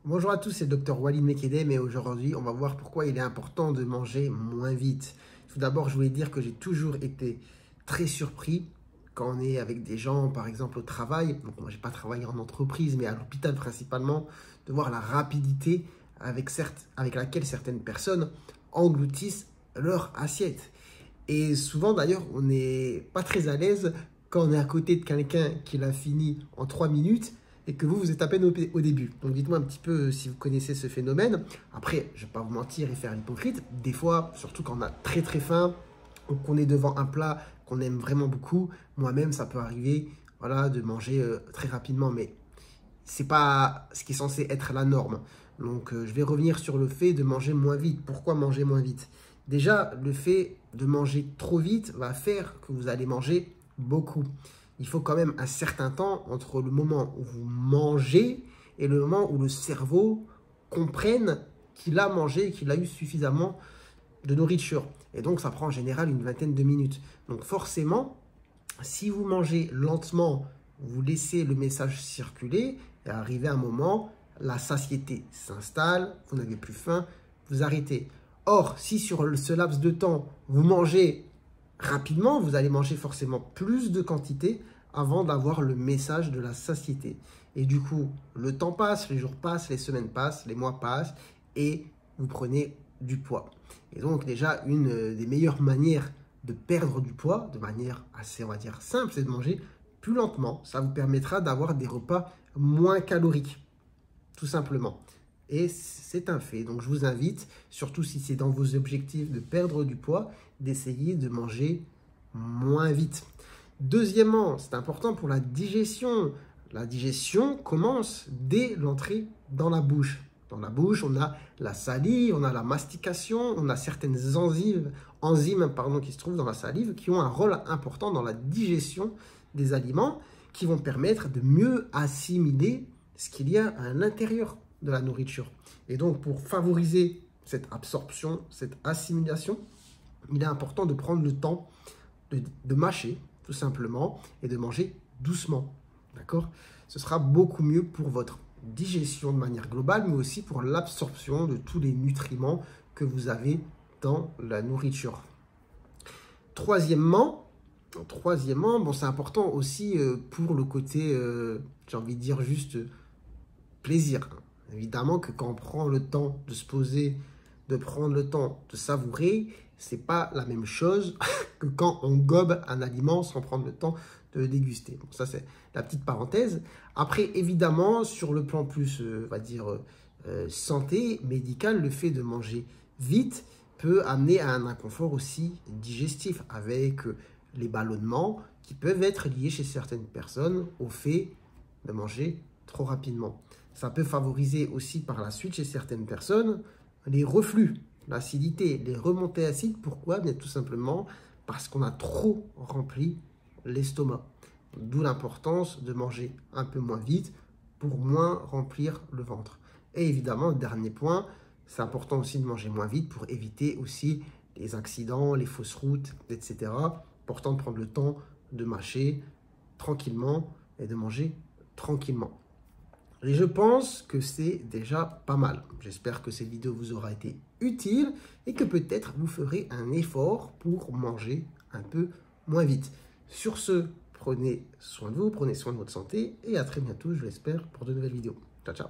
Bonjour à tous, c'est le docteur Walid Mekedem et aujourd'hui on va voir pourquoi il est important de manger moins vite. Tout d'abord, je voulais dire que j'ai toujours été très surpris quand on est avec des gens, par exemple au travail. Donc moi, j'ai pas travaillé en entreprise, mais à l'hôpital principalement, de voir la rapidité avec laquelle certaines personnes engloutissent leur assiette. Et souvent d'ailleurs, on n'est pas très à l'aise quand on est à côté de quelqu'un qui l'a fini en 3 minutes et que vous êtes à peine au début. Donc dites-moi un petit peu si vous connaissez ce phénomène. Après, je ne vais pas vous mentir et faire l'hypocrite. Des fois, surtout quand on a très très faim ou qu'on est devant un plat qu'on aime vraiment beaucoup, moi-même, ça peut arriver voilà, de manger très rapidement. Mais c'est pas ce qui est censé être la norme. Donc, je vais revenir sur le fait de manger moins vite. Pourquoi manger moins vite? Déjà, le fait de manger trop vite va faire que vous allez manger beaucoup. Il faut quand même un certain temps entre le moment où vous mangez et le moment où le cerveau comprenne qu'il a mangé et qu'il a eu suffisamment de nourriture. Et donc, ça prend en général une vingtaine de minutes. Donc, forcément, si vous mangez lentement, vous laissez le message circuler et arrivé à un moment, la satiété s'installe, vous n'avez plus faim, vous arrêtez. Or, si sur ce laps de temps, vous mangez rapidement, vous allez manger forcément plus de quantité avant d'avoir le message de la satiété. Et du coup, le temps passe, les jours passent, les semaines passent, les mois passent et vous prenez du poids. Et donc déjà, une des meilleures manières de perdre du poids, de manière assez, on va dire, simple, c'est de manger plus lentement. Ça vous permettra d'avoir des repas moins caloriques, tout simplement. Et c'est un fait. Donc je vous invite, surtout si c'est dans vos objectifs de perdre du poids, d'essayer de manger moins vite. Deuxièmement, c'est important pour la digestion. La digestion commence dès l'entrée dans la bouche. Dans la bouche, on a la salive, on a la mastication, on a certaines enzymes qui se trouvent dans la salive qui ont un rôle important dans la digestion des aliments qui vont permettre de mieux assimiler ce qu'il y a à l'intérieur de la nourriture. Et donc, pour favoriser cette absorption, cette assimilation, il est important de prendre le temps de mâcher, tout simplement, et de manger doucement. D'accord? Ce sera beaucoup mieux pour votre digestion de manière globale, mais aussi pour l'absorption de tous les nutriments que vous avez dans la nourriture. Troisièmement, bon, c'est important aussi pour le côté, j'ai envie de dire juste plaisir. Évidemment que quand on prend le temps de se poser, de prendre le temps de savourer, c'est pas la même chose que quand on gobe un aliment sans prendre le temps de le déguster. Bon, ça, c'est la petite parenthèse. Après, évidemment, sur le plan plus, on va dire, santé, médical, le fait de manger vite peut amener à un inconfort aussi digestif avec les ballonnements qui peuvent être liés chez certaines personnes au fait de manger trop rapidement. Ça peut favoriser aussi par la suite chez certaines personnes les reflux, l'acidité, les remontées acides. Pourquoi? Bien tout simplement parce qu'on a trop rempli l'estomac. D'où l'importance de manger un peu moins vite pour moins remplir le ventre. Et évidemment, dernier point, c'est important aussi de manger moins vite pour éviter aussi les accidents, les fausses routes, etc. Important de prendre le temps de mâcher tranquillement et de manger tranquillement. Et je pense que c'est déjà pas mal. J'espère que cette vidéo vous aura été utile et que peut-être vous ferez un effort pour manger un peu moins vite. Sur ce, prenez soin de vous, prenez soin de votre santé et à très bientôt, je l'espère, pour de nouvelles vidéos. Ciao, ciao.